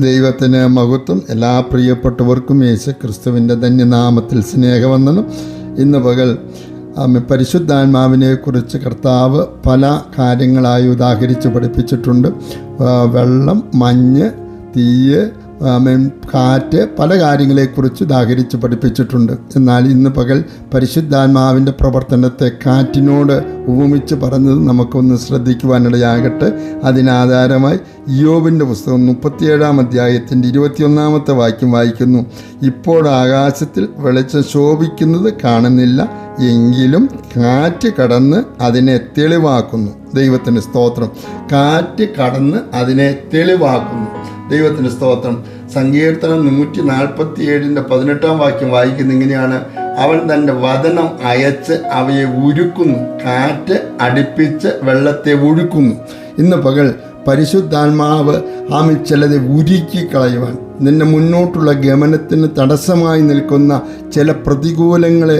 ദൈവത്തിന് മഹത്വം. എല്ലാ പ്രിയപ്പെട്ടവർക്കും യേശു ക്രിസ്തുവിൻ്റെ ധന്യനാമത്തിൽ സ്നേഹവന്ദനം. ഇന്ന് പകൽ പരിശുദ്ധാത്മാവിനെക്കുറിച്ച് കർത്താവ് പല കാര്യങ്ങളായി ഉദാഹരിച്ച് പഠിപ്പിച്ചിട്ടുണ്ട്. വെള്ളം, മഞ്ഞ്, തീയ്, കാറ്റ്, പല കാര്യങ്ങളെക്കുറിച്ച് ഉദാഹരിച്ച് പഠിപ്പിച്ചിട്ടുണ്ട്. എന്നാൽ ഇന്ന് പകൽ പരിശുദ്ധാത്മാവിൻ്റെ പ്രവർത്തനത്തെ കാറ്റിനോട് ഉപമിച്ച് പറഞ്ഞത് നമുക്കൊന്ന് ശ്രദ്ധിക്കുവാനിടയാകട്ടെ. അതിനാധാരമായി ഇയ്യോബിൻ്റെ പുസ്തകം 37-ാം അധ്യായത്തിൻ്റെ 21-ാമത്തെ വാക്യം വായിക്കുന്നു. ഇപ്പോൾ ആകാശത്തിൽ വെളിച്ചം ശോഭിക്കുന്നത് കാണുന്നില്ല, എങ്കിലും കാറ്റ് കടന്ന് അതിനെ തെളിവാക്കുന്നു. ദൈവത്തിന് സ്തോത്രം. കാറ്റ് കടന്ന് അതിനെ തെളിവാക്കുന്നു. ദൈവത്തിന് സ്തോത്രം. സങ്കീർത്തനം 147-ന്റെ 18-ാം വാക്യം വായിക്കുന്ന ഇങ്ങനെയാണ്: അവൻ തൻ്റെ വചനം അയച്ച് അവയെ ഉരുക്കുന്നു, കാറ്റ് അടുപ്പിച്ച് വെള്ളത്തെ ഒഴുക്കുന്നു. ഇന്ന് പകൽ പരിശുദ്ധാത്മാവ് ചിലത് ഉരുക്കി കളയുവാൻ, നിന്റെ മുന്നോട്ടുള്ള ഗമനത്തിന് തടസ്സമായി നിൽക്കുന്ന ചില പ്രതികൂലങ്ങളെ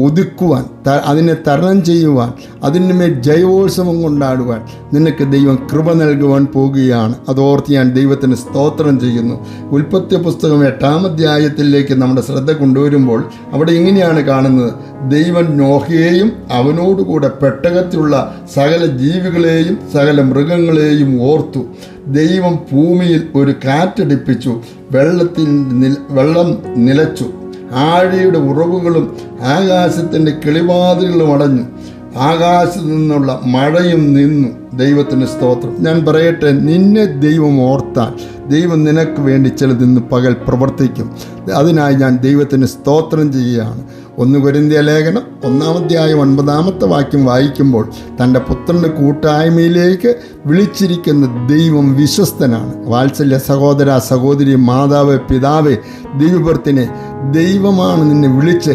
ഒതുക്കുവാൻ, അതിനെ തരണം ചെയ്യുവാൻ, അതിന്മേൽ ജയോത്സവം കൊണ്ടാടുവാൻ നിനക്ക് ദൈവം കൃപ നൽകുവാൻ പോകുകയാണ്. അതോർത്ത് ഞാൻ ദൈവത്തിന് സ്തോത്രം ചെയ്യുന്നു. ഉൽപ്പത്തി പുസ്തകം 8-ാം അധ്യായത്തിലേക്ക് നമ്മുടെ ശ്രദ്ധ കൊണ്ടുവരുമ്പോൾ അവിടെ ഇങ്ങനെയാണ് കാണുന്നത്: ദൈവം നോഹയെയും അവനോടുകൂടെ പെട്ടകത്തിലുള്ള സകല ജീവികളെയും സകല മൃഗങ്ങളെയും ഓർത്തു. ദൈവം ഭൂമിയിൽ ഒരു കാറ്റടിപ്പിച്ചു, വെള്ളം നിലച്ചു, ആഴിയുടെ ഉറവുകളും ആകാശത്തിൻ്റെ കിളിവാതിലുകളും അടഞ്ഞു, ആകാശത്തു നിന്നുള്ള മഴയും നിന്നു. ദൈവത്തിന് സ്തോത്രം. ഞാൻ പറയട്ടെ, നിന്നെ ദൈവം ഓർത്താൽ ദൈവം നിനക്ക് വേണ്ടി ചിലതിന്ന് പകൽ പ്രവർത്തിക്കും. അതിനായി ഞാൻ ദൈവത്തിന് സ്തോത്രം ചെയ്യുകയാണ്. 1 കൊരിന്ത്യർ ലേഖനം 1-ാം അധ്യായം 9-ാമത്തെ വാക്യം വായിക്കുമ്പോൾ, തൻ്റെ പുത്രൻ്റെ കൂട്ടായ്മയിലേക്ക് വിളിച്ചിരിക്കുന്ന ദൈവം വിശ്വസ്തനാണ്. വാത്സല്യ സഹോദര, സഹോദരി, മാതാവ്, പിതാവേ, ദൈവഭർത്തിനെ, ദൈവമാണ് നിന്നെ വിളിച്ച്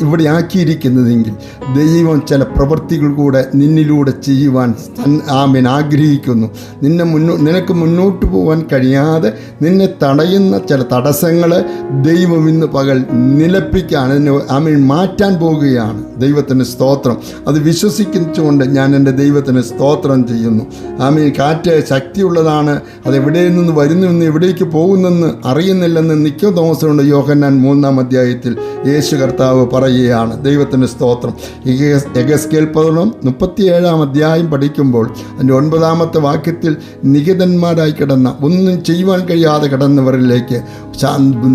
ഇവിടെ ആക്കിയിരിക്കുന്നതെങ്കിൽ ദൈവം ചില പ്രവൃത്തികൾ കൂടെ നിന്നിലൂടെ ചെയ്യുവാൻ ആഗ്രഹിക്കുന്നു. നിനക്ക് മുന്നോട്ട് പോകാൻ കഴിയാതെ നിന്നെ തടയുന്ന ചില തടസ്സങ്ങൾ ദൈവം ഇന്ന് പകൽ നിലപ്പിക്കാൻ, മാറ്റാൻ പോവുകയാണ്. ദൈവത്തിന് സ്തോത്രം. അത് വിശ്വസിച്ചുകൊണ്ട് ഞാൻ എൻ്റെ ദൈവത്തിന് സ്തോത്രം ചെയ്യുന്നു. കാറ്റ് ശക്തിയുള്ളതാണ്, അതെവിടെ നിന്ന് വരുന്നുവെന്ന് എവിടേക്ക് പോകുന്നെന്ന് അറിയുന്നില്ലെന്ന് നിക്കോദോമസിനോട് യോഹന്നാൻ 3-ാം അധ്യായത്തിൽ യേശു കർത്താവ് പറയുകയാണ്. ദൈവത്തിന് സ്തോത്രം. എഗസ്കേൽ 37-ാം അധ്യായം പഠിക്കുമ്പോൾ അതിൻ്റെ 9-ാമത്തെ വാക്യത്തിൽ നികിതന്മാരായി കിടന്ന, ഒന്നും ചെയ്യുവാൻ കഴിയാതെ കിടന്നവരിലേക്ക്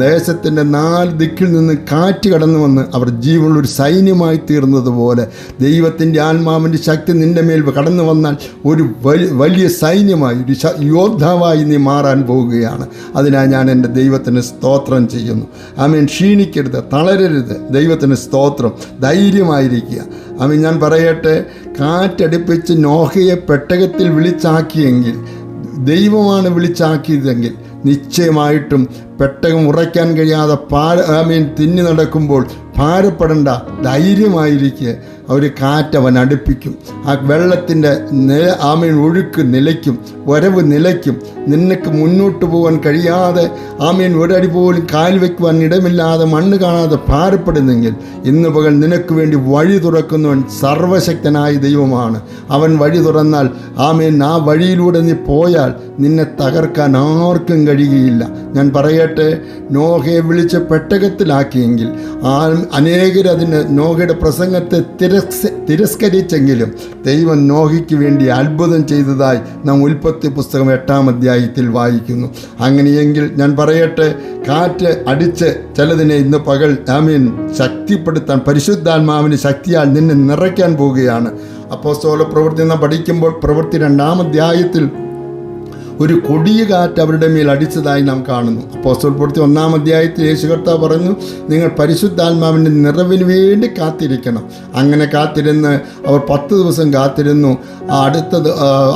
ദേശത്തിൻ്റെ 4 ദിക്കിൽ നിന്ന് കാറ്റ് കടന്നു വന്ന് അവർ ജീവനുള്ളൊരു സൈന്യമായി തീർന്നതുപോലെ ദൈവത്തിൻ്റെ ആത്മാവിൻ്റെ ശക്തി നിൻ്റെ മേൽ കടന്നു വന്നാൽ ഒരു വലിയ സൈന്യമായി, ഒരു യോദ്ധാവായി നീ മാറാൻ പോവുകയാണ്. അതിനായി ഞാൻ എൻ്റെ ദൈവത്തിന് സ്തോത്രം ചെയ്യുന്നു. ക്ഷീണിക്കരുത്, തളരരുത്. ദൈവത്തിന് സ്തോത്രം. ധൈര്യമായിരിക്കുക. ഞാൻ പറയട്ടെ, കാറ്റടിപ്പിച്ച് നോഹയെ പെട്ടകത്തിൽ വിളിച്ചാക്കിയെങ്കിൽ, ദൈവമാണ് വിളിച്ചാക്കിയതെങ്കിൽ നിശ്ചയമായിട്ടും പെട്ടകം ഉറയ്ക്കാൻ കഴിയാതെ തിന്നി നടക്കുമ്പോൾ ഭാരപ്പെടേണ്ട, ധൈര്യമായിരിക്കുക. ഒരു കാറ്റവൻ അടുപ്പിക്കും. ആ വെള്ളത്തിൻ്റെ ഒഴുക്ക് നിലയ്ക്കും, വരവ് നിലയ്ക്കും. നിനക്ക് മുന്നോട്ട് പോകാൻ കഴിയാതെ ഒരടി പോലും കാൽ വയ്ക്കുവാൻ ഇടമില്ലാതെ മണ്ണ് കാണാതെ ഭാരപ്പെടുന്നെങ്കിൽ ഇന്ന് പകൽ നിനക്ക് വേണ്ടി വഴി തുറക്കുന്നവൻ സർവശക്തനായ ദൈവമാണ്. അവൻ വഴി തുറന്നാൽ ആ വഴിയിലൂടെ നീ പോയാൽ നിന്നെ തകർക്കാൻ ആർക്കും കഴിയുകയില്ല. ഞാൻ പറയട്ടെ, നോഹയെ വിളിച്ച് പെട്ടകത്തിലാക്കിയെങ്കിൽ അനേകരതിന് നോഹയുടെ പ്രസംഗത്തെ തിരസ്കരിച്ചെങ്കിലും ദൈവം നോഹയ്ക്ക് വേണ്ടി അത്ഭുതം ചെയ്തതായി നാം ഉൽപ്പത്തി പുസ്തകം 8-ാം അധ്യായത്തിൽ വായിക്കുന്നു. അങ്ങനെയെങ്കിൽ ഞാൻ പറയട്ടെ, കാറ്റ് അടിച്ച് ചിലതിനെ ഇന്ന് പകൽ ശക്തിപ്പെടുത്താൻ, പരിശുദ്ധാത്മാവിന് ശക്തിയാൽ നിന്നെ നിറയ്ക്കാൻ പോവുകയാണ്. അപ്പോസ്തല പ്രവൃത്തി നാം പഠിക്കുമ്പോൾ പ്രവൃത്തി 2-ാം അധ്യായത്തിൽ ഒരു കൊടിയ കാറ്റ് അവരുടെ മേൽ അടിച്ചതായി നാം കാണുന്നു. അപ്പോസ്തല പ്രവൃത്തി 1-ാം അധ്യായത്തിൽ യേശു കർത്താവ് പറഞ്ഞു, നിങ്ങൾ പരിശുദ്ധാത്മാവിൻ്റെ നിറവിന് വേണ്ടി കാത്തിരിക്കണം. അങ്ങനെ കാത്തിരുന്ന് അവർ 10 ദിവസം കാത്തിരുന്നു. അടുത്ത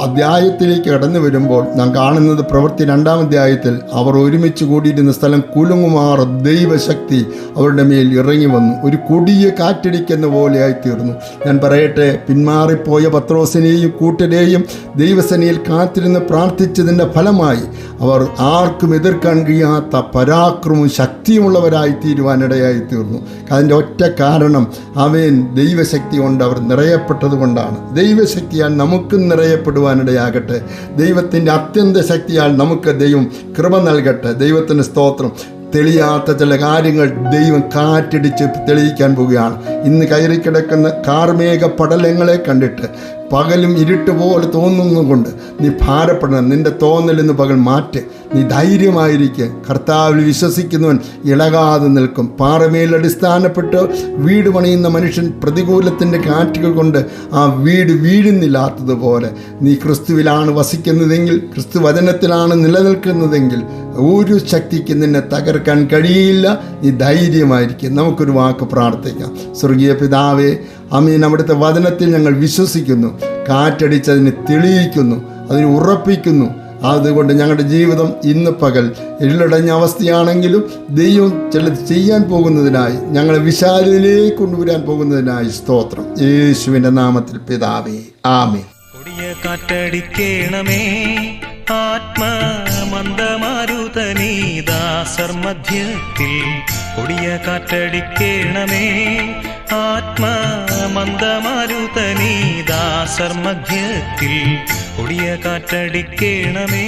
അധ്യായത്തിലേക്ക് കടന്നു വരുമ്പോൾ നാം കാണുന്നത് പ്രവൃത്തി 2-ാം അധ്യായത്തിൽ അവർ ഒരുമിച്ച് കൂടിയിരുന്ന സ്ഥലം കുലുങ്ങുമാർ ദൈവശക്തി അവരുടെ മേൽ ഇറങ്ങി വന്നു. ഒരു കൊടിയ കാറ്റടിക്കുന്ന പോലെയായി തീർന്നു. ഞാൻ പറയട്ടെ, പിന്മാറിപ്പോയ പത്രോസിനെയും കൂട്ടരെയും ദൈവസേനയിൽ കാത്തിരുന്ന് പ്രാർത്ഥിച്ചത് ചെയ്തതിൻ്റെ ഫലമായി അവർ ആർക്കും എതിർക്കാൻ കഴിയാത്ത പരാക്രമവും ശക്തിയുമുള്ളവരായി തീരുവാനിടയായി തീർന്നു. അതിൻ്റെ ഒറ്റ കാരണം അവൻ ദൈവശക്തി കൊണ്ട് അവർ നിറയപ്പെട്ടത് കൊണ്ടാണ്. ദൈവശക്തിയാൽ നമുക്കും നിറയപ്പെടുവാനിടയാകട്ടെ. ദൈവത്തിൻ്റെ അത്യന്ത ശക്തിയാൽ നമുക്ക് ദൈവം കൃപ നൽകട്ടെ. ദൈവത്തിന് സ്തോത്രം. തെളിയാത്ത ചില കാര്യങ്ങൾ ദൈവം കാറ്റടിച്ച് തെളിയിക്കാൻ പോവുകയാണ്. ഇന്ന് കയറിക്കിടക്കുന്ന കാർമേഘ പടലങ്ങളെ കണ്ടിട്ട് പകലും ഇരുട്ട് പോലെ തോന്നുന്നതുകൊണ്ട് നീ ഭാരപ്പെടണം. നിന്റെ തോന്നൽ ഇന്ന് പകൽ മാറ്റ്. നീ ധൈര്യമായിരിക്കുക. കർത്താവിൽ വിശ്വസിക്കുന്നവൻ ഇളകാതെ നിൽക്കും. പാറമേൽ അടിസ്ഥാനപ്പെട്ട് വീട് പണിയുന്ന മനുഷ്യൻ പ്രതികൂലത്തിൻ്റെ കാറ്റുകൾ കൊണ്ട് ആ വീട് വീഴുന്നില്ലാത്തതുപോലെ നീ ക്രിസ്തുവിലാണ് വസിക്കുന്നതെങ്കിൽ, ക്രിസ്തു വചനത്തിലാണ് നിലനിൽക്കുന്നതെങ്കിൽ ഒരു ശക്തിക്ക് നിന്നെ തകർക്കാൻ കഴിയില്ല. നീ ധൈര്യമായിരിക്കും. നമുക്കൊരു വാക്ക് പ്രാർത്ഥിക്കാം. സ്വർഗീയ പിതാവേ, ആമേൻ. അവിടുത്തെ വചനത്തിൽ ഞങ്ങൾ വിശ്വസിക്കുന്നു. കാറ്റടിച്ചതിനെ തെളിയിക്കുന്നു, അതിനെ ഉറപ്പിക്കുന്നു. അതുകൊണ്ട് ഞങ്ങളുടെ ജീവിതം ഇന്ന് പകൽ എള്ളടഞ്ഞ അവസ്ഥയാണെങ്കിലും ദൈവം ചിലത് ചെയ്യാൻ പോകുന്നതിനായി, ഞങ്ങളെ വിശാലതയിലേക്ക് കൊണ്ടുവരാൻ പോകുന്നതിനായി സ്തോത്രം. യേശുവിൻ്റെ നാമത്തിൽ പിതാവേ, ആമേൻ. കൊടിയ കാറ്റടിക്കേണമേ ആത്മമന്ദമാരുതനീദാസർ മധ്യത്തിൽ. കൊടിയ കാറ്റടിക്കേണമേ ആത്മമന്ദമാരുതനീദാസർ മധ്യത്തിൽ. കൊടിയ കാറ്റടിക്കേണമേ.